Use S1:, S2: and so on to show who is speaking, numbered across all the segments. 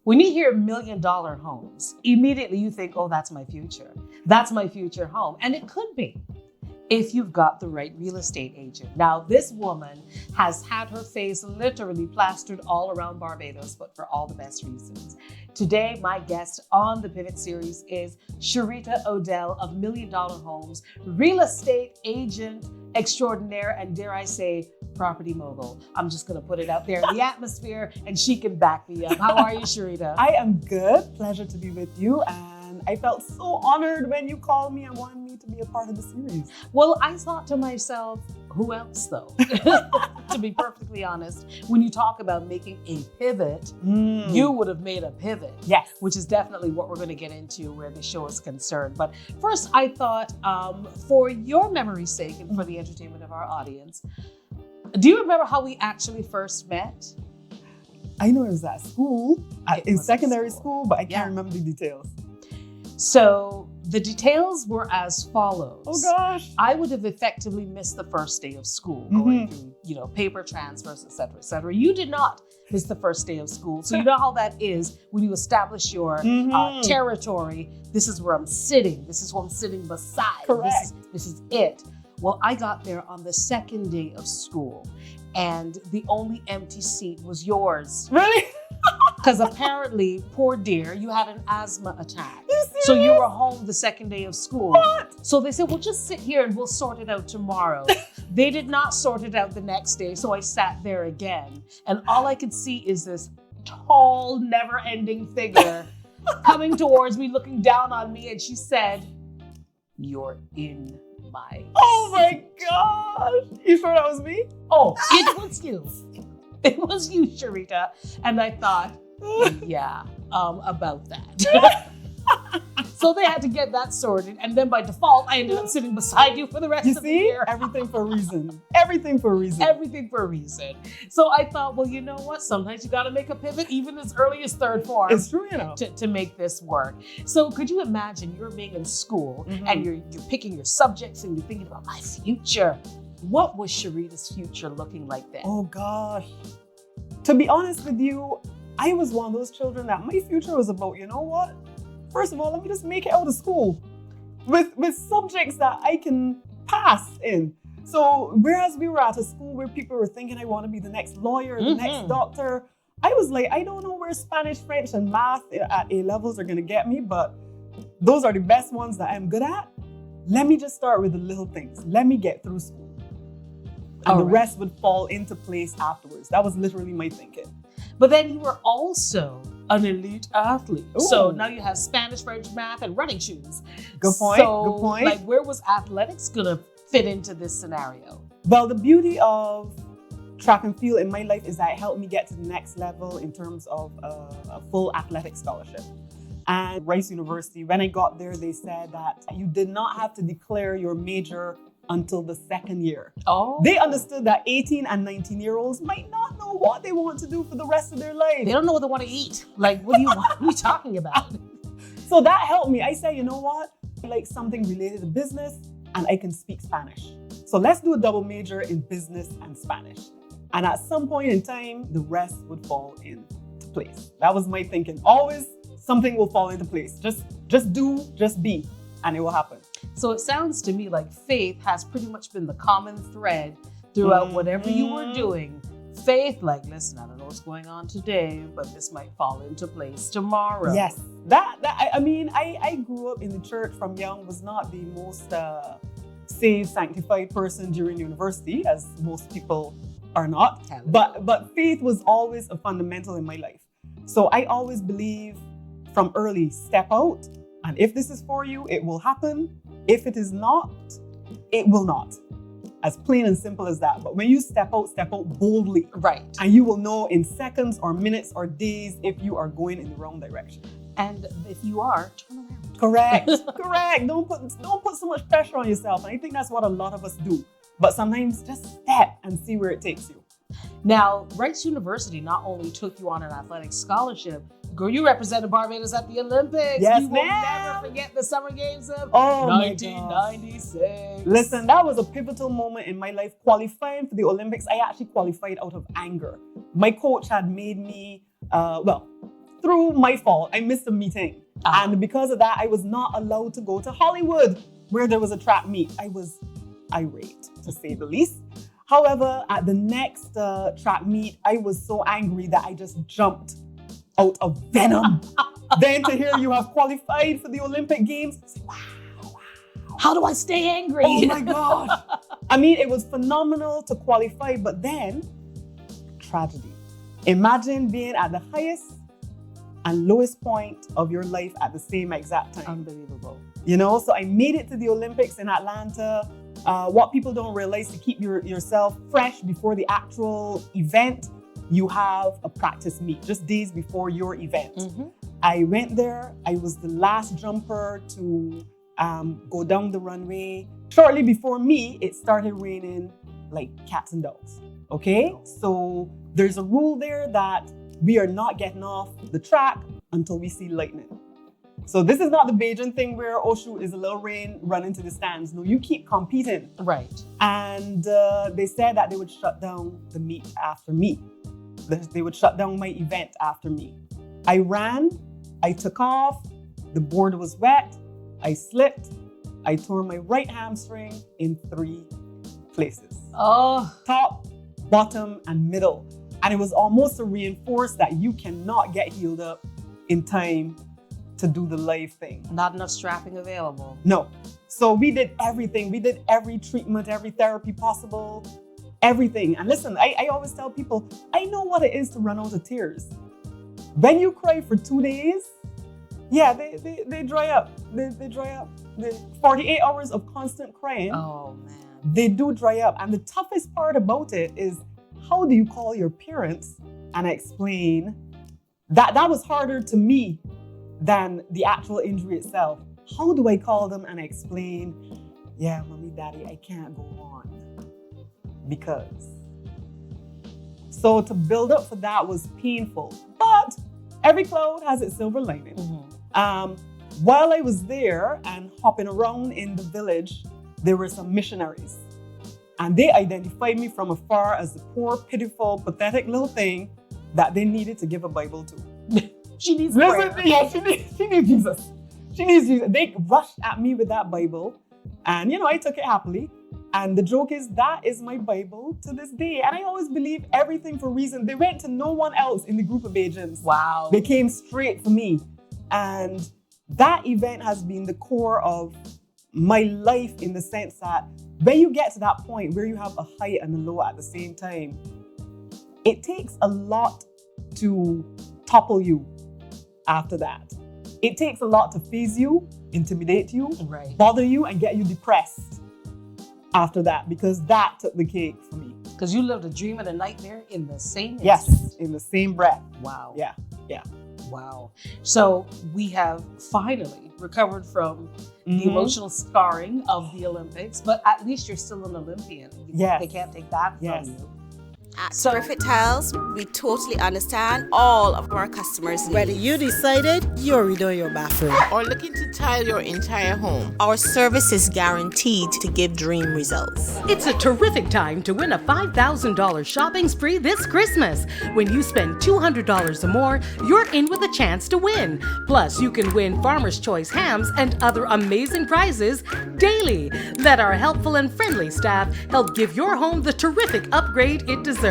S1: When you hear $1 million homes, immediately you think, oh, that's my future. That's my future home. And it could be if you've got the right real estate agent. Now, this woman has had her face literally plastered all around Barbados, but for all the best reasons. Today, my guest on the Pivot series is Cherita Odell of $1 Million Homes, real estate agent extraordinaire, and dare I say, property mogul. I'm just going to put it out there in the atmosphere and she can back me up. How are you, Cherita?
S2: I am good. Pleasure to be with you. And I felt so honored when you called me and wanted me to be a part of the series.
S1: Well, I thought to myself, who else though? To be perfectly honest, when you talk about making a pivot, you would have made a pivot.
S2: Yes.
S1: Which is definitely what we're going to get into where the show is concerned. But first, I thought for your memory's sake and for the entertainment of our audience, do you remember how we actually first met?
S2: I know it was at school, in secondary school, but I can't remember the details.
S1: So the details were as follows.
S2: Oh gosh.
S1: I would have effectively missed the first day of school, going through, paper transfers, et cetera, et cetera. You did not miss the first day of school. So you know how that is when you establish your territory. This is where I'm sitting. This is who I'm sitting beside.
S2: Correct.
S1: This is it. Well, I got there on the second day of school and the only empty seat was yours.
S2: Really?
S1: Because apparently, poor dear, you had an asthma attack. So you were home the second day of school.
S2: What?
S1: So they said, well, just sit here and we'll sort it out tomorrow. They did not sort it out the next day. So I sat there again. And all I could see is this tall, never-ending figure coming towards me, looking down on me. And she said, you're in my
S2: Oh my gosh. You sure that was me?
S1: Oh, it was you. It was you, Cherita. And I thought, yeah, about that. So they had to get that sorted. And then by default, I ended up sitting beside you for the rest of the year.
S2: Everything for a reason. Everything for a reason.
S1: Everything for a reason. So I thought, well, you know what? Sometimes you got to make a pivot, even as early as third form.
S2: It's true,
S1: to make this work. So could you imagine you're being in school and you're picking your subjects and you're thinking about my future. What was Cherita's future looking like then?
S2: Oh gosh. To be honest with you, I was one of those children that my future was about, you know what? First of all, let me just make it out of school with subjects that I can pass in. So whereas we were at a school where people were thinking I want to be the next lawyer, the next doctor, I was like, I don't know where Spanish, French, and math at A levels are going to get me, but those are the best ones that I'm good at. Let me just start with the little things. Let me get through school. And the rest would fall into place afterwards. That was literally my thinking.
S1: But then you were also an elite athlete.
S2: Ooh.
S1: So now you have Spanish, French, math, and running shoes.
S2: Good point,
S1: So,
S2: good point.
S1: like, where was athletics going to fit into this scenario?
S2: Well, the beauty of track and field in my life is that it helped me get to the next level in terms of a full athletic scholarship. And Rice University, when I got there, they said that you did not have to declare your major until the second year.
S1: Oh.
S2: They understood that 18 and 19-year-olds might not know what they want to do for the rest of their life.
S1: They don't know what they want to eat. Like, what are you talking about?
S2: So that helped me. I said, you know what? I like something related to business and I can speak Spanish. So let's do a double major in business and Spanish. And at some point in time, the rest would fall into place. That was my thinking. Always something will fall into place. Just do, just be, and it will happen.
S1: So it sounds to me like faith has pretty much been the common thread throughout whatever you were doing. Faith, like, listen, I don't know what's going on today, but this might fall into place tomorrow.
S2: Yes. I grew up in the church from young, was not the most saved, sanctified person during university, as most people are not. But faith was always a fundamental in my life. So I always believe from early, step out. And if this is for you, it will happen. If it is not, it will not. As plain and simple as that. But when you step out boldly.
S1: Right.
S2: And you will know in seconds or minutes or days if you are going in the wrong direction.
S1: And if you are, turn around.
S2: Correct. Correct. Don't put so much pressure on yourself. And I think that's what a lot of us do. But sometimes just step and see where it takes you.
S1: Now, Rice University not only took you on an athletic scholarship, girl, you represented Barbados at the Olympics.
S2: Yes,
S1: you will never forget the Summer Games of 1996.
S2: Listen, that was a pivotal moment in my life. Qualifying for the Olympics, I actually qualified out of anger. My coach had made me, through my fault, I missed a meeting. And because of that, I was not allowed to go to Hollywood, where there was a track meet. I was irate, to say the least. However, at the next track meet, I was so angry that I just jumped out of venom. Then to hear you have qualified for the Olympic Games, I was like, wow.
S1: How do I stay angry?
S2: Oh my God. I mean, it was phenomenal to qualify, but then tragedy. Imagine being at the highest and lowest point of your life at the same exact time.
S1: Unbelievable.
S2: You know, so I made it to the Olympics in Atlanta. What people don't realize, to keep yourself fresh before the actual event, you have a practice meet just days before your event.
S1: Mm-hmm.
S2: I went there. I was the last jumper to go down the runway. Shortly before me, it started raining like cats and dogs. Okay, so there's a rule there that we are not getting off the track until we see lightning. So this is not the Beijing thing where, oh shoot, is a little rain, run into the stands. No, you keep competing.
S1: Right.
S2: And they said that they would shut down the meet after me. They would shut down my event after me. I ran, I took off, the board was wet, I slipped, I tore my right hamstring in 3 places.
S1: Oh.
S2: Top, bottom, and middle. And it was almost to reinforce that you cannot get healed up in time to do the live thing.
S1: Not enough strapping available.
S2: No. So we did everything. We did every treatment, every therapy possible, everything. And listen, I always tell people, I know what it is to run out of tears. When you cry for 2 days, yeah, they dry up. They dry up. The 48 hours of constant crying,
S1: oh man,
S2: they do dry up. And the toughest part about it is, how do you call your parents and explain that? That was harder to me than the actual injury itself. How do I call them and explain, yeah, mommy, daddy, I can't go on because. So to build up for that was painful, but every cloud has its silver lining.
S1: Mm-hmm.
S2: While I was there and hopping around in the village, there were some missionaries. And they identified me from afar as the poor, pitiful, pathetic little thing that they needed to give a Bible to.
S1: She needs prayer.
S2: Yeah, she needs Jesus. She needs Jesus. They rushed at me with that Bible. And, I took it happily. And the joke is, that is my Bible to this day. And I always believe everything for a reason. They went to no one else in the group of agents.
S1: Wow.
S2: They came straight for me. And that event has been the core of my life, in the sense that when you get to that point where you have a high and a low at the same time, it takes a lot to topple you after that. It takes a lot to phase you, intimidate you,
S1: right,
S2: bother you, and get you depressed after that, because that took the cake for me.
S1: Because you lived a dream and a nightmare in the same instant.
S2: Yes, in the same breath.
S1: Wow.
S2: Yeah.
S1: Wow. So we have finally recovered from the emotional scarring of the Olympics, but at least you're still an Olympian.
S2: Yes.
S1: They can't take that from you.
S3: At Terrific Tiles, we totally understand all of our customers' needs.
S4: Whether you decided you redone your bathroom
S5: or looking to tile your entire home,
S3: our service is guaranteed to give dream results.
S6: It's a terrific time to win a $5,000 shopping spree this Christmas. When you spend $200 or more, you're in with a chance to win. Plus, you can win Farmer's Choice hams and other amazing prizes daily. Let our helpful and friendly staff help give your home the terrific upgrade it deserves.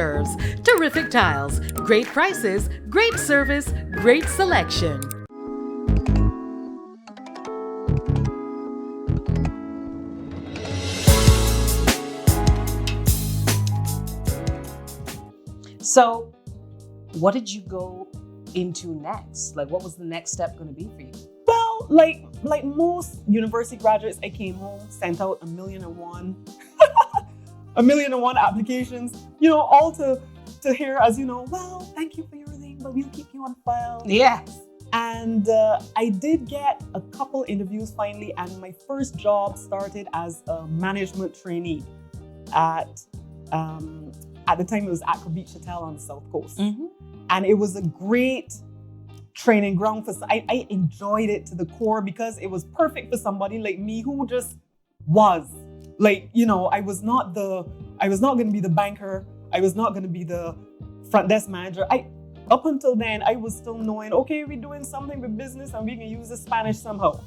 S6: Terrific Tiles. Great prices, great service, great selection.
S1: So, what did you go into next? Like, what was the next step going to be for you?
S2: Well, like most university graduates, I came home, sent out 1,000,001 applications, all to hear as, well, thank you for your thing, but we'll keep you on file.
S1: Yes.
S2: And I did get a couple interviews finally, and my first job started as a management trainee at At the time, it was Accra Beach Hotel on the South Coast.
S1: Mm-hmm.
S2: And it was a great training ground for, I enjoyed it to the core because it was perfect for somebody like me who just was. Like, you know, I was not going to be the banker. I was not going to be the front desk manager. Up until then, I was still knowing, okay, we're doing something with business and we can use the Spanish somehow.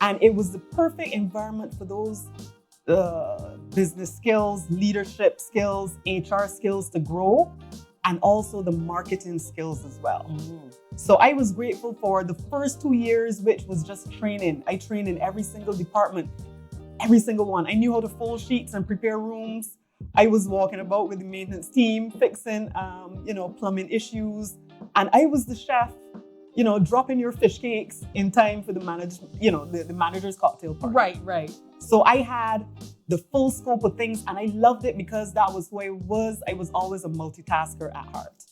S2: And it was the perfect environment for those business skills, leadership skills, HR skills to grow, and also the marketing skills as well.
S1: Mm-hmm.
S2: So I was grateful for the first 2 years, which was just training. I trained in every single department, every single one. I knew how to fold sheets and prepare rooms. I was walking about with the maintenance team, fixing, plumbing issues. And I was the chef, dropping your fish cakes in time for the manager's cocktail party.
S1: Right.
S2: So I had the full scope of things and I loved it because that was who I was. I was always a multitasker at heart.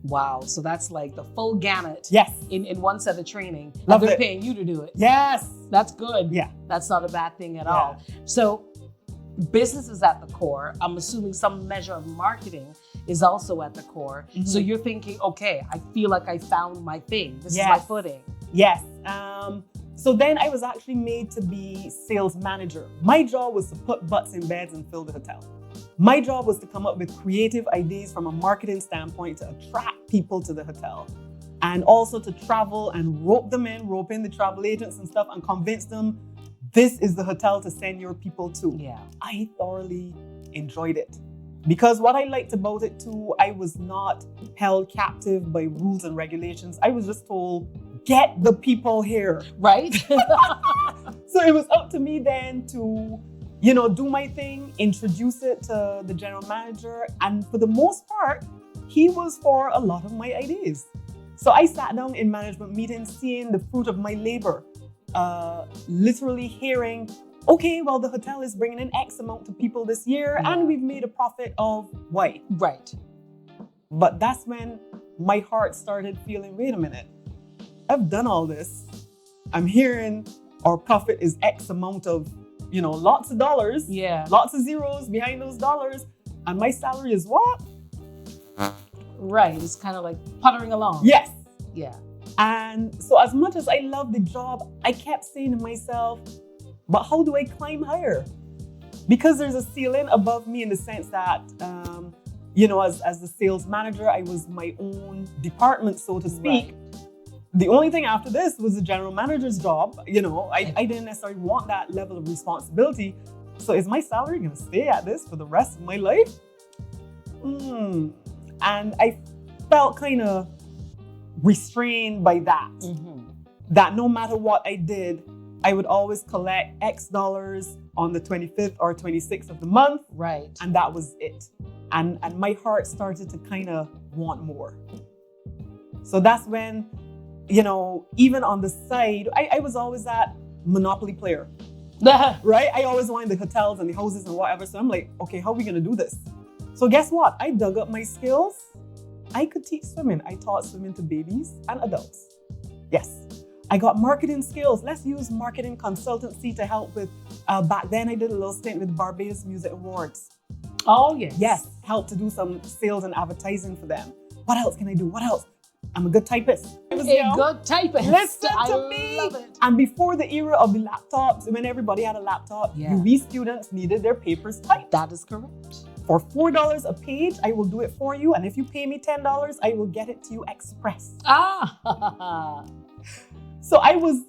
S1: Wow. So that's like the full gamut.
S2: Yes.
S1: In one set of training.
S2: Love
S1: and they're
S2: it.
S1: paying you to do it.
S2: Yes.
S1: That's good.
S2: Yeah.
S1: That's not a bad thing at all. So business is at the core. I'm assuming some measure of marketing is also at the core.
S2: Mm-hmm.
S1: So you're thinking, okay, I feel like I found my thing. This
S2: Yes.
S1: is my footing.
S2: Yes. So then I was actually made to be sales manager. My job was to put butts in beds and fill the hotel. My job was to come up with creative ideas from a marketing standpoint to attract people to the hotel. And also to travel and rope in the travel agents and stuff and convince them this is the hotel to send your people to.
S1: Yeah.
S2: I thoroughly enjoyed it. Because what I liked about it too, I was not held captive by rules and regulations. I was just told, get the people here.
S1: Right?
S2: So it was up to me then to, do my thing, introduce it to the general manager. And for the most part, he was for a lot of my ideas. So I sat down in management meetings, seeing the fruit of my labor, literally hearing, okay, well, the hotel is bringing in X amount of people this year and we've made a profit of Y.
S1: Right.
S2: But that's when my heart started feeling, wait a minute, I've done all this. I'm hearing our profit is X amount of, lots of dollars, lots of zeros behind those dollars. And my salary is what?
S1: Right. It's kind of like puttering along.
S2: Yes.
S1: Yeah.
S2: And so as much as I love the job, I kept saying to myself, but how do I climb higher? Because there's a ceiling above me in the sense that, as the sales manager, I was my own department, so to speak.
S1: Right.
S2: The only thing after this was the general manager's job. I didn't necessarily want that level of responsibility. So is my salary going to stay at this for the rest of my life? And I felt kind of restrained by that.
S1: Mm-hmm.
S2: That no matter what I did, I would always collect X dollars on the 25th or 26th of the month.
S1: Right.
S2: And that was it. And my heart started to kind of want more. So that's when, even on the side, I was always that Monopoly player, right? I always wanted the hotels and the houses and whatever. So I'm like, okay, how are we going to do this? So guess what? I dug up my skills. I could teach swimming. I taught swimming to babies and adults. Yes. I got marketing skills. Let's use marketing consultancy to help with, back then I did a little stint with Barbados Music Awards.
S1: Oh, yes.
S2: Yes, help to do some sales and advertising for them. What else can I do? What else? I'm a good typist.
S1: Good typist.
S2: Listen
S1: I
S2: to me.
S1: love it.
S2: And before the era of the laptops, when everybody had a laptop, UB students needed their papers typed.
S1: That is correct.
S2: For $4 a page, I will do it for you. And if you pay me $10, I will get it to you express. So I was,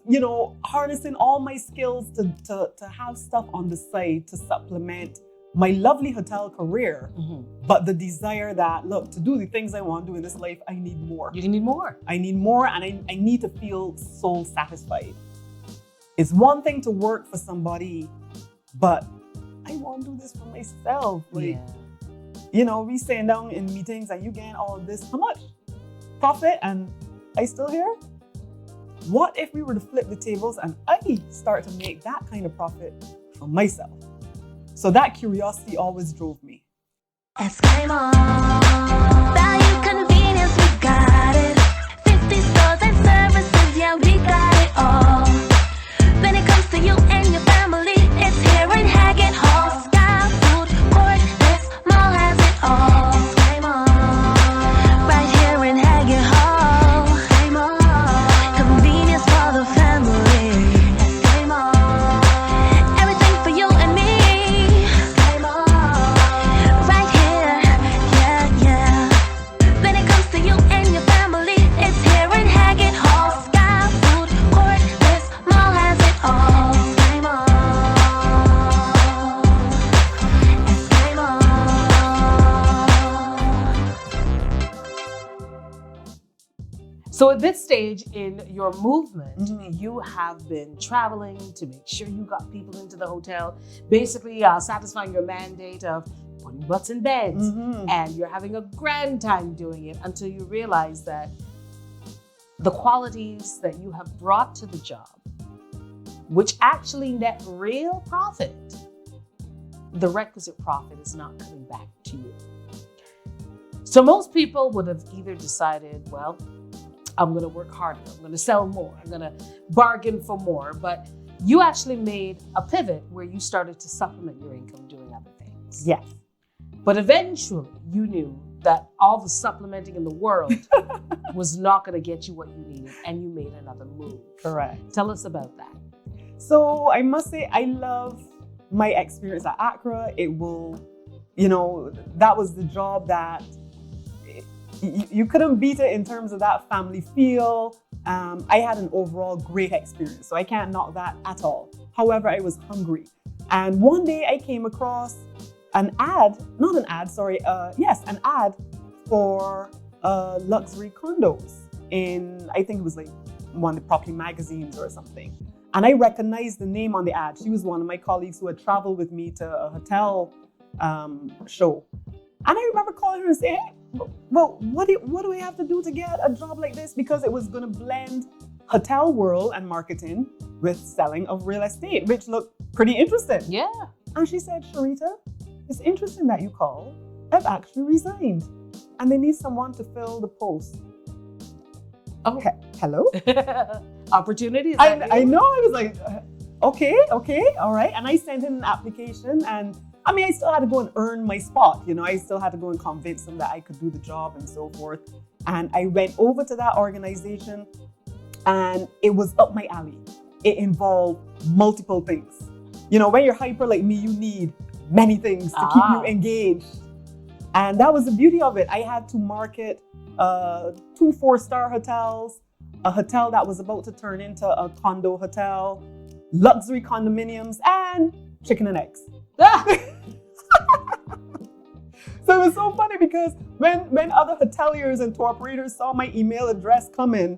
S2: harnessing all my skills to have stuff on the side to supplement my lovely hotel career.
S1: Mm-hmm.
S2: But the desire that, look, to do the things I want to do in this life, I need more.
S1: You need more.
S2: I need more, and I need to feel soul satisfied. It's one thing to work for somebody, but I want to do this for myself. Like, we sitting down in meetings and you getting all of this. How much profit? And I still here? What if we were to flip the tables and I start to make that kind of profit for myself? So that curiosity always drove me.
S7: Esquimalt. Value, convenience, we got it. 50 stores and services, yeah, we got it all. When it comes to you and your family, it's here in Haggett Hall. Style, food, court, this mall has it all.
S1: So at this stage in your movement, you have been traveling to make sure you got people into the hotel, basically satisfying your mandate of putting butts in beds. And you're having a grand time doing it until you realize that the qualities that you have brought to the job, which actually net real profit, the requisite profit is not coming back to you. So most people would have either decided, well, I'm going to work harder, I'm going to sell more, I'm going to bargain for more. But you actually made a pivot where you started to supplement your income doing other things.
S2: Yes.
S1: But eventually you knew that all the supplementing in the world was not going to get you what you needed, and you made another move.
S2: Correct.
S1: Tell us about that.
S2: So I must say, I love my experience at Accra. It will, that was the job that you couldn't beat it in terms of that family feel. I had an overall great experience, so I can't knock that at all. However, I was hungry. And one day I came across an ad for luxury condos in, I think it was like one of the property magazines or something. And I recognized the name on the ad. She was one of my colleagues who had traveled with me to a hotel show. And I remember calling her and saying, hey, well, what do we have to do to get a job like this? Because it was going to blend hotel world and marketing with selling of real estate, which looked pretty interesting.
S1: Yeah.
S2: And she said, Cherita, it's interesting that you called. I've actually resigned. And they need someone to fill the post. Okay. Hello?
S1: Opportunities.
S2: I know. I was like, okay, all right. And I sent in an application, and I still had to go and earn my spot. I still had to go and convince them that I could do the job and so forth. And I went over to that organization, and it was up my alley. It involved multiple things. When you're hyper like me, you need many things to keep you engaged. And that was the beauty of it. I had to market 2 4-star hotels, a hotel that was about to turn into a condo hotel, luxury condominiums, and chicken and eggs. So it was so funny because when other hoteliers and tour operators saw my email address come in,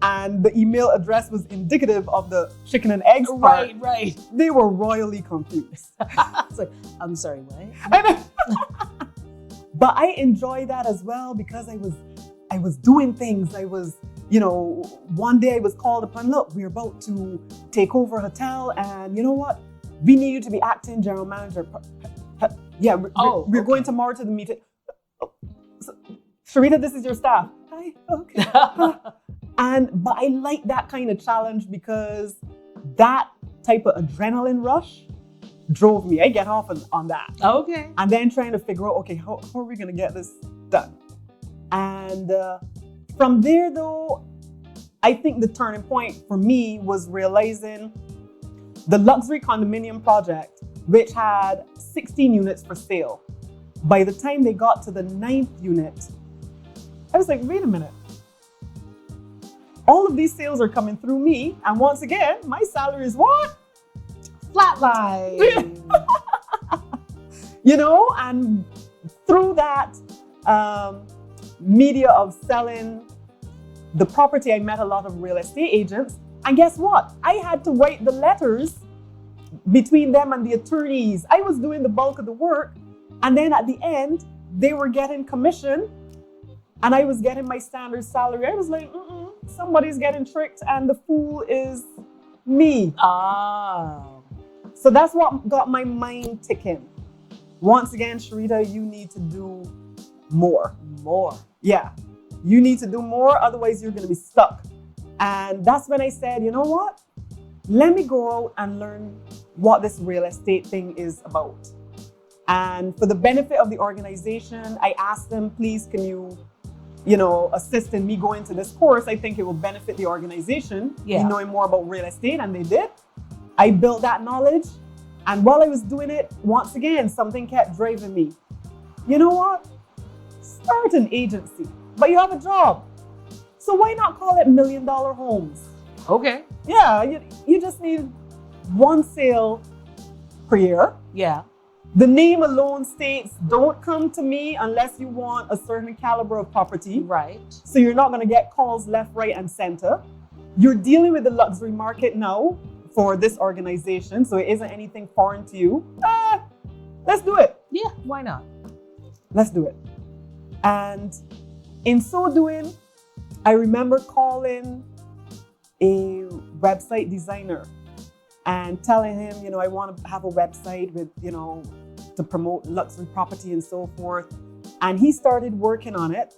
S2: and the email address was indicative of the chicken and eggs part,
S1: right.
S2: They were royally confused.
S1: It's like, I'm sorry, what?
S2: But I enjoy that as well because I was doing things. I was, one day I was called upon, look, we're about to take over a hotel, and you know what? We need you to be acting general manager. Yeah, we're going tomorrow to the meeting. So, Cherita, this is your staff. Hi, okay. But I like that kind of challenge because that type of adrenaline rush drove me. I get off on that.
S1: Okay.
S2: And then trying to figure out, okay, how are we going to get this done? And from there, though, I think the turning point for me was realizing the luxury condominium project, which had 16 units for sale. By the time they got to the 9th unit, I was like, wait a minute. All of these sales are coming through me. And once again, my salary is what?
S1: Flatline.
S2: And through that media of selling the property, I met a lot of real estate agents. And guess what? I had to write the letters between them and the attorneys. I was doing the bulk of the work. And then at the end, they were getting commission and I was getting my standard salary. I was like, somebody's getting tricked and the fool is me. So that's what got my mind ticking. Once again, Cherita, you need to do more. Yeah, you need to do more. Otherwise, you're going to be stuck. And that's when I said, you know what? Let me go out and learn what this real estate thing is about. And for the benefit of the organization, I asked them, please, can you assist in me going to this course? I think it will benefit the organization in knowing more about real estate. And they did. I built that knowledge. And while I was doing it, once again, something kept driving me. You know what? Start an agency, but you have a job. So why not call it $1 Million Homes?
S1: Okay.
S2: Yeah, you just need one sale per year.
S1: Yeah.
S2: The name alone states, don't come to me unless you want a certain caliber of property.
S1: Right.
S2: So you're not going to get calls left, right, and center. You're dealing with the luxury market now for this organization, so it isn't anything foreign to you. Let's do it.
S1: Yeah, why not?
S2: Let's do it. And in so doing, I remember calling a website designer and telling him, you know, I want to have a website with, you know, to promote luxury property and so forth. And he started working on it.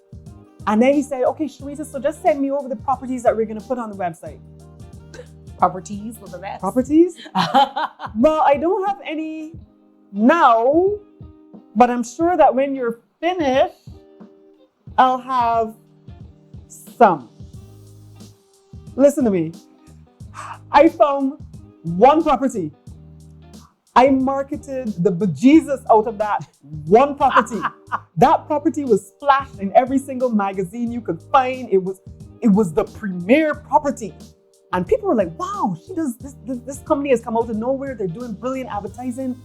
S2: And then he said, okay, Cherita, so just send me over the properties that we're going to put on the website.
S1: Properties with the best.
S2: Properties? Well, I don't have any now, but I'm sure that when you're finished, I'll have some. Listen to me. I found one property. I marketed the bejesus out of that one property. That property was splashed in every single magazine you could find. It was the premier property. And people were like, wow, she does this company has come out of nowhere. They're doing brilliant advertising.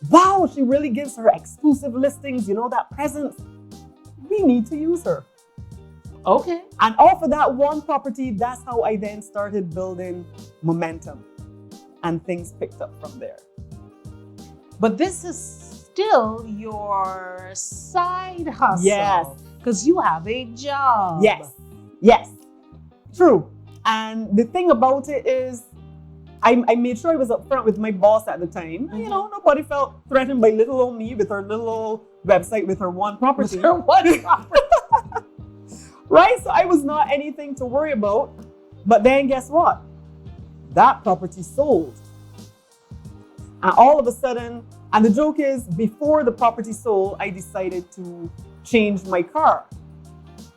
S2: Wow, she really gives her exclusive listings, you know, that presence. We need to use her.
S1: Okay.
S2: And off of that one property, that's how I then started building momentum. And things picked up from there.
S1: But this is still your side hustle.
S2: Yes.
S1: Because you have a job.
S2: Yes. True. And the thing about it is, I made sure I was upfront with my boss at the time. You know, nobody felt threatened by little old me with her little old website with her one property.
S1: With her one property.
S2: Right? So I was not anything to worry about. But then guess what? That property sold. And all of a sudden, and the joke is, before the property sold, I decided to change my car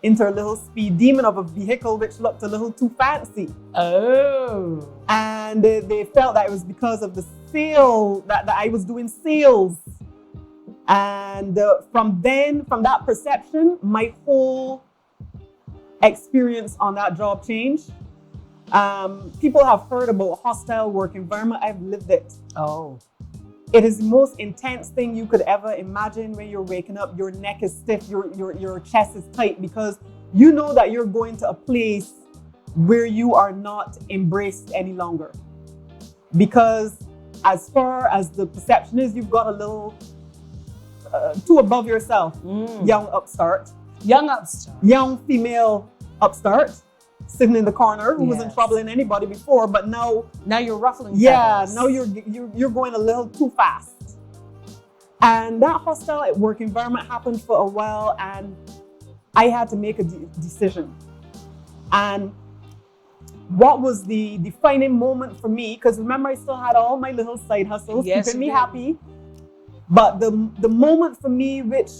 S2: into a little speed demon of a vehicle which looked a little too fancy.
S1: Oh.
S2: And they felt that it was because of the sale, that I was doing sales. And from that perception, my whole experience on that job changed. People have heard about hostile work environment. I've lived it.
S1: Oh.
S2: It is the most intense thing you could ever imagine. When you're waking up, your neck is stiff, your chest is tight, because you know that you're going to a place where you are not embraced any longer. Because as far as the perception is, you've got a little too above yourself, young upstart. Young female upstart, sitting in the corner, who wasn't troubling anybody before, but now
S1: you're ruffling
S2: feathers.
S1: feathers.
S2: Now you're going a little too fast. And that hostile work environment happened for a while, and I had to make a decision. And what was the defining moment for me, because remember, I still had all my little side hustles, keeping me happy. But the moment for me which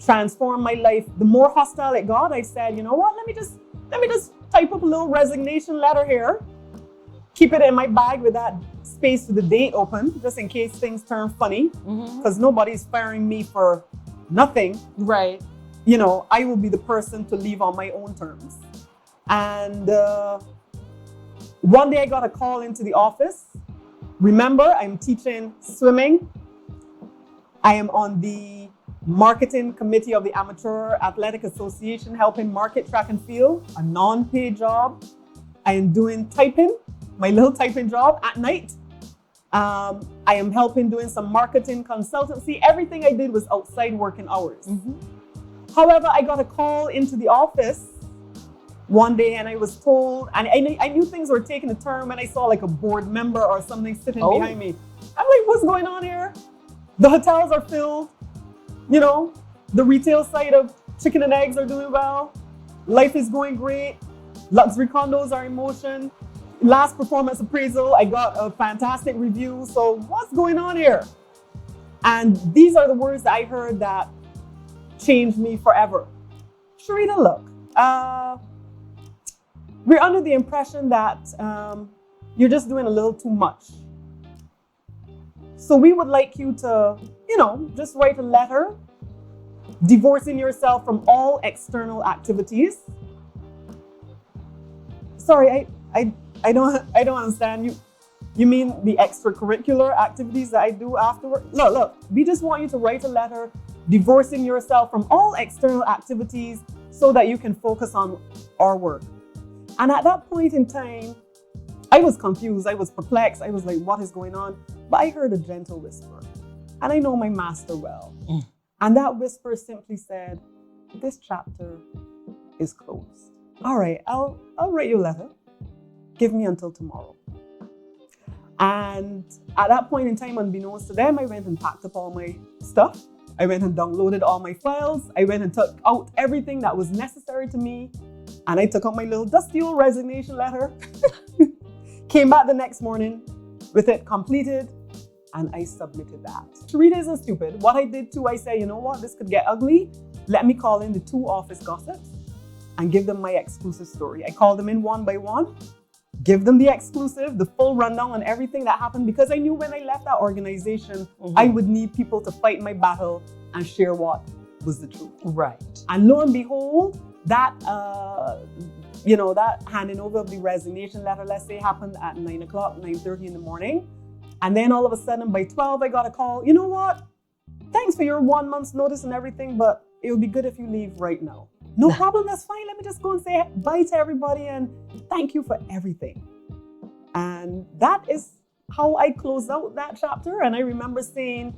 S2: transformed my life, the more hostile it got, I said, you know what, let me just type up a little resignation letter here, keep it in my bag with that space for the date open, just in case things turn funny, because nobody's firing me for nothing.
S1: Right.
S2: You know, I will be the person to leave on my own terms. And one day I got a call into the office. Remember, I'm teaching swimming. I am on the marketing committee of the Amateur Athletic Association, helping market track and field, a non-paid job. I am doing typing, my little typing job at night. I am helping doing some marketing consultancy. Everything I did was outside working hours. However, I got a call into the office one day, and I was told, and I knew things were taking a turn when I saw like a board member or something sitting behind me. I'm like, what's going on here? The hotels are filled. You know, the retail side of chicken and eggs are doing well. Life is going great. Luxury condos are in motion. Last performance appraisal, I got a fantastic review. So what's going on here? And these are the words that I heard that changed me forever. Cherita, look, we're under the impression that you're just doing a little too much. So we would like you to, you know, just write a letter divorcing yourself from all external activities. Sorry, I don't understand. You mean the extracurricular activities that I do afterward? Look, we just want you to write a letter divorcing yourself from all external activities so that you can focus on our work. And at that point in time, I was confused, I was perplexed, I was like, what is going on? But I heard a gentle whisper, and I know my master well. And that whisper simply said, this chapter is closed. All right, I'll write you a letter. Give me until tomorrow. And at that point in time, unbeknownst to them, I went and packed up all my stuff. I went and downloaded all my files. I went and took out everything that was necessary to me. And I took out my little dusty old resignation letter. Came back the next morning with it completed, and I submitted that. Cherita isn't stupid. What I did too, I said, you know what, this could get ugly. Let me call in the 2 office gossips and give them my exclusive story. I called them in one by one, give them the exclusive, the full rundown on everything that happened, because I knew when I left that organization, I would need people to fight my battle and share what was the truth.
S1: Right.
S2: And lo and behold, that that handing over of the resignation letter, let's say, happened at 9 o'clock, 9:30 in the morning. And then all of a sudden by 12, I got a call. You know what? Thanks for your 1 month's notice and everything, but it would be good if you leave right now. No problem, that's fine. Let me just go and say bye to everybody and thank you for everything. And that is how I closed out that chapter. And I remember saying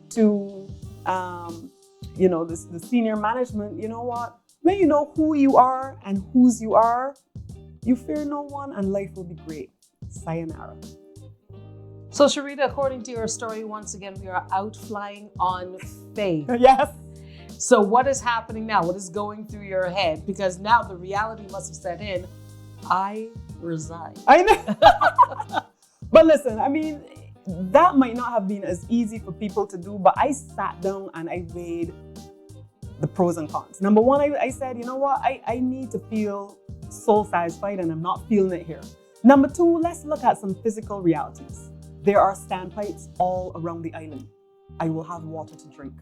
S2: to, the senior management, you know what? When you know who you are and whose you are, you fear no one and life will be great. Sayonara.
S1: So Cherita, according to your story, once again, we are out flying on faith.
S2: Yes.
S1: So what is happening now? What is going through your head? Because now the reality must have set in. I resign.
S2: I know. But listen, I mean, that might not have been as easy for people to do, but I sat down and I weighed the pros and cons. Number one, I said, you know what? I need to feel soul satisfied and I'm not feeling it here. Number two, let's look at some physical realities. There are standpipes all around the island. I will have water to drink.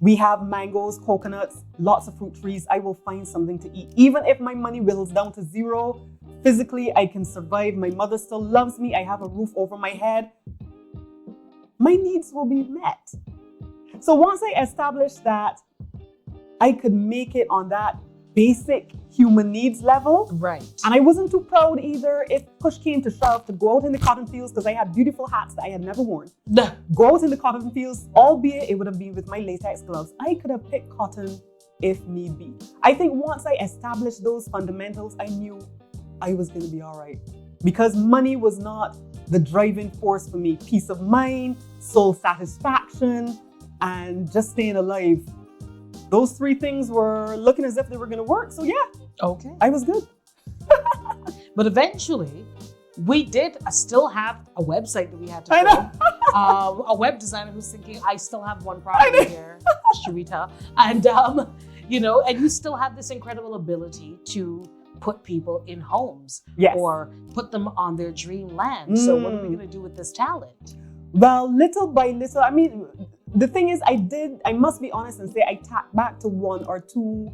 S2: We have mangoes, coconuts, lots of fruit trees. I will find something to eat. Even if my money whittles down to zero, physically I can survive. My mother still loves me. I have a roof over my head. My needs will be met. So once I established that I could make it on that basic human needs level.
S1: Right.
S2: And I wasn't too proud either if push came to shove to go out in the cotton fields, because I had beautiful hats that I had never worn. Go out in the cotton fields, albeit it would have been with my latex gloves. I could have picked cotton if need be. I think once I established those fundamentals, I knew I was going to be all right. Because money was not the driving force for me. Peace of mind, soul satisfaction, and just staying alive. Those three things were looking as if they were going to work. So yeah,
S1: okay,
S2: I was good.
S1: But eventually, we did still have a website that we had to build. A web designer who's thinking, I still have one problem here, Cherita. And, and you still have this incredible ability to put people in homes.
S2: Yes.
S1: Or put them on their dream land. So what are we going to do with this talent?
S2: Well, little by little, I mean, the thing is, I must be honest and say I tapped back to 1 or 2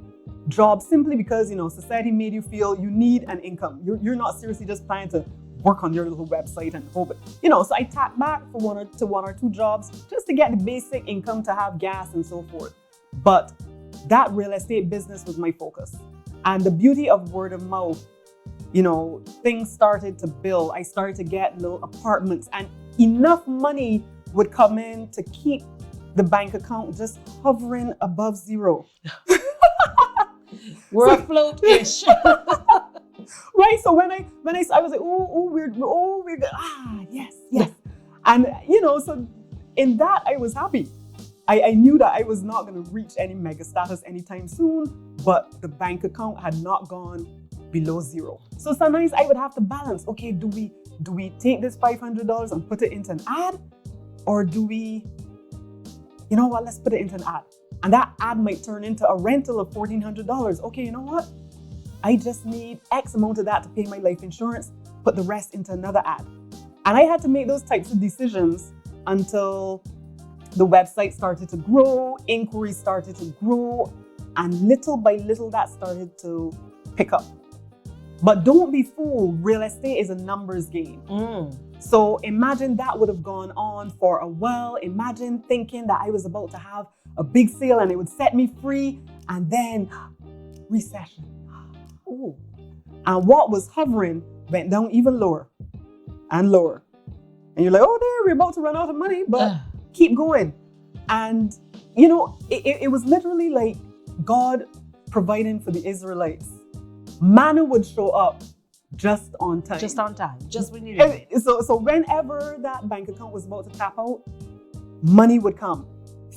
S2: jobs simply because, society made you feel you need an income. You're not seriously just planning to work on your little website and hope it, so I tapped back for 1 or 2 jobs just to get the basic income to have gas and so forth. But that real estate business was my focus. And the beauty of word of mouth, things started to build. I started to get little apartments and enough money would come in to keep the bank account just hovering above zero.
S1: We're afloat-ish.
S2: Right. So when I was like, we're good. Yes. And so in that I was happy. I knew that I was not going to reach any mega status anytime soon, but the bank account had not gone below zero. So sometimes I would have to balance. Okay, do we take this $500 and put it into an ad, or do we? You know what? Let's put it into an ad. And that ad might turn into a rental of $1,400. Okay, you know what? I just need X amount of that to pay my life insurance, put the rest into another ad. And I had to make those types of decisions until the website started to grow, inquiries started to grow, and little by little that started to pick up. But don't be fooled, real estate is a numbers game. So imagine that would have gone on for a while. Imagine thinking that I was about to have a big sale and it would set me free, and then recession. Ooh. And what was hovering went down even lower and lower. And you're like, oh, there, we're about to run out of money, but keep going. And, you know, it was literally like God providing for the Israelites. Manna would show up just on time.
S1: Just on time. Just when you need it.
S2: So whenever that bank account was about to tap out, money would come.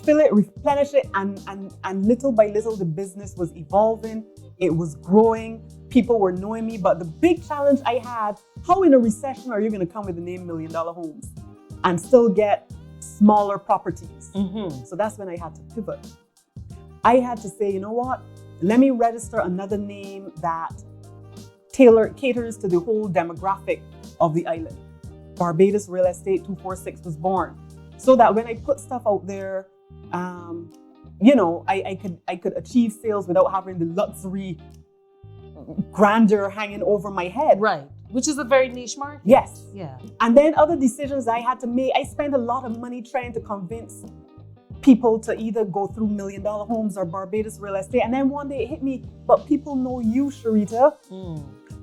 S2: Fill it, replenish it, and little by little, the business was evolving. It was growing. People were knowing me. But the big challenge I had, how in a recession are you going to come with the name $1 Million Homes and still get smaller properties? So that's when I had to pivot. I had to say, you know what? Let me register another name that caters to the whole demographic of the island. Barbados Real Estate 246 was born. So that when I put stuff out there, you know, I could achieve sales without having the luxury grandeur hanging over my head.
S1: Right. Which is a very niche market.
S2: Yes.
S1: Yeah.
S2: And then other decisions I had to make. I spent a lot of money trying to convince people to either go through $1 Million Homes or Barbados Real Estate. And then one day it hit me, but people know you, Cherita.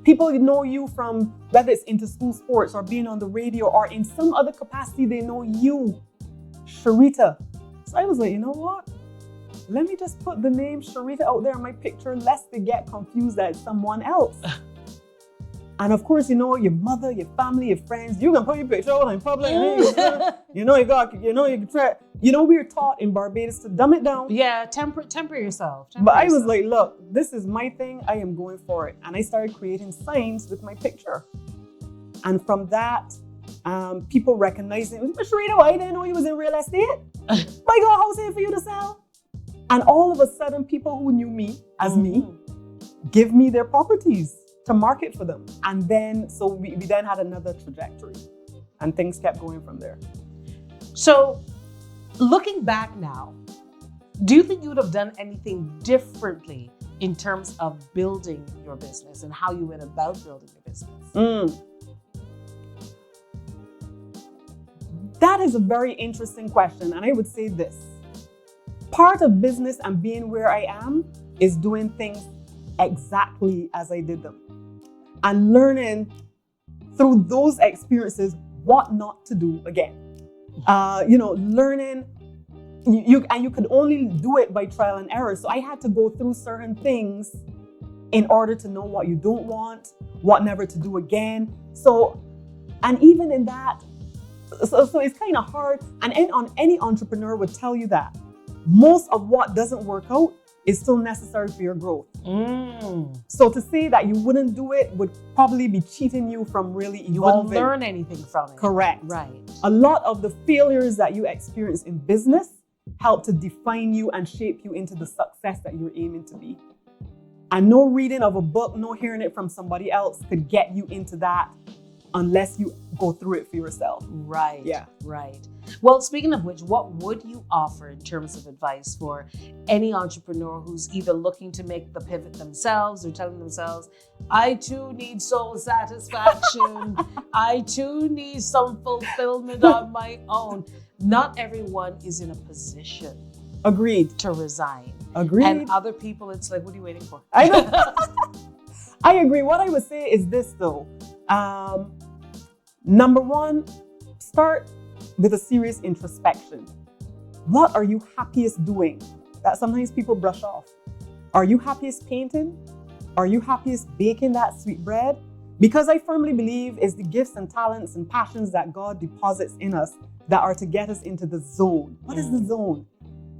S2: People know you from whether it's into school sports or being on the radio or in some other capacity, they know you, Cherita. So I was like, you know what? Let me just put the name Cherita out there in my picture, lest they get confused that it's someone else. And of course, you know, your mother, your family, your friends, you're gonna put your picture out in public. You know, you can try. You know, we were taught in Barbados to dumb it down.
S1: Yeah, temper yourself.
S2: But I was like, look, this is my thing. I am going for it. And I started creating signs with my picture. And from that, people recognized it. Cherita, why I didn't know you was in real estate? I got a house here for you to sell. And all of a sudden, people who knew me as me give me their properties to market for them. And then, so we then had another trajectory and things kept going from there.
S1: So looking back now, do you think you would have done anything differently in terms of building your business and how you went about building your business?
S2: That is a very interesting question. And I would say this. Part of business and being where I am is doing things exactly as I did them. And learning through those experiences what not to do again. You know, learning, you could only do it by trial and error. So I had to go through certain things in order to know what you don't want, what never to do again. So, and even in that, so it's kind of hard. And any entrepreneur would tell you that most of what doesn't work out is still necessary for your growth. So to say that you wouldn't do it would probably be cheating you from really evolving.
S1: You wouldn't learn anything from it.
S2: Correct.
S1: Right.
S2: A lot of the failures that you experience in business help to define you and shape you into the success that you're aiming to be. And no reading of a book, no hearing it from somebody else could get you into that unless you go through it for yourself.
S1: Right.
S2: Yeah.
S1: Right. Well, speaking of which, what would you offer in terms of advice for any entrepreneur who's either looking to make the pivot themselves or telling themselves, I too need soul satisfaction. I too need some fulfillment on my own. Not everyone is in a position
S2: Agreed.
S1: to resign.
S2: Agreed.
S1: And other people, it's like, what are you waiting for?
S2: I know. I agree. What I would say is this though. Number one, start with a serious introspection. What are you happiest doing? That sometimes people brush off. Are you happiest painting? Are you happiest baking that sweet bread? Because I firmly believe it's the gifts and talents and passions that God deposits in us that are to get us into the zone. What is the zone?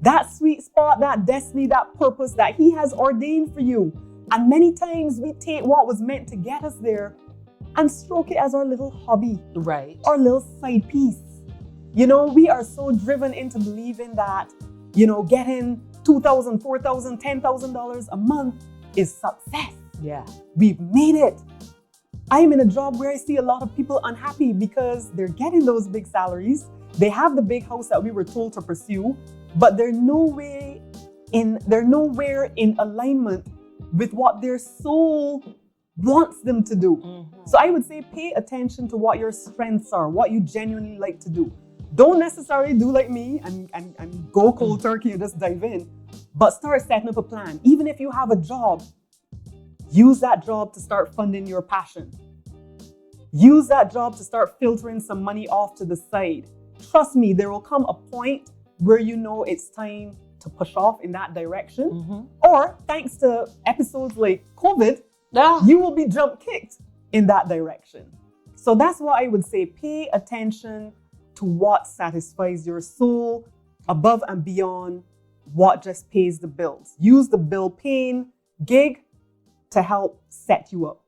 S2: That sweet spot, that destiny, that purpose that He has ordained for you. And many times we take what was meant to get us there and stroke it as our little hobby.
S1: Right.
S2: Our little side piece. You know, we are so driven into believing that, you know, getting $2,000, $4,000, $10,000 a month is success.
S1: Yeah.
S2: We've made it. I'm in a job where I see a lot of people unhappy because they're getting those big salaries. They have the big house that we were told to pursue, but they're nowhere in alignment with what their soul wants them to do. So I would say pay attention to what your strengths are, what you genuinely like to do. Don't necessarily do like me and go cold turkey and just dive in, but start setting up a plan. Even if you have a job, use that job to start funding your passion. Use that job to start filtering some money off to the side. Trust me, there will come a point where you know it's time to push off in that direction. Or thanks to episodes like COVID, you will be jump kicked in that direction. So that's what I would say. Pay attention to what satisfies your soul above and beyond what just pays the bills. Use the bill paying gig to help set you up.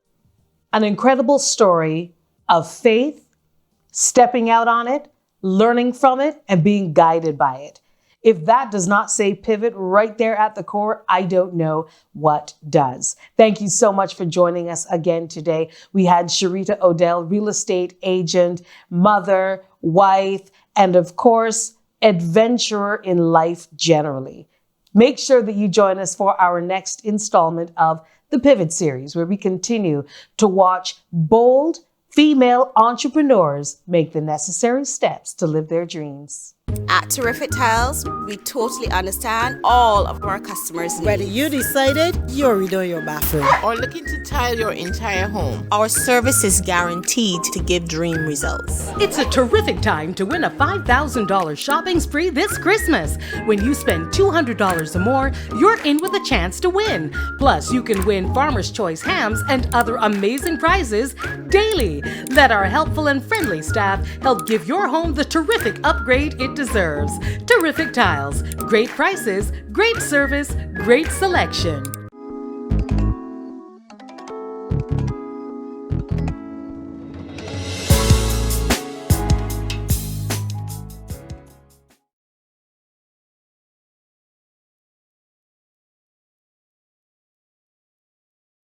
S1: An incredible story of faith, stepping out on it, learning from it, and being guided by it. If that does not say pivot right there at the core, I don't know what does. Thank you so much for joining us again today. We had Cherita Odell, real estate agent, mother, wife, and of course, adventurer in life generally. Make sure that you join us for our next installment of the Pivot series, where we continue to watch bold female entrepreneurs make the necessary steps to live their dreams.
S3: At Terrific Tiles, we totally understand all of our customers' needs.
S4: Whether you decided you're redoing your bathroom
S5: Or looking to tile your entire home.
S8: Our service is guaranteed to give dream results.
S6: It's a terrific time to win a $5,000 shopping spree this Christmas. When you spend $200 or more, you're in with a chance to win. Plus, you can win Farmer's Choice hams and other amazing prizes daily. Let our helpful and friendly staff help give your home the terrific upgrade it deserves. Terrific Tiles, great prices, great service, great selection.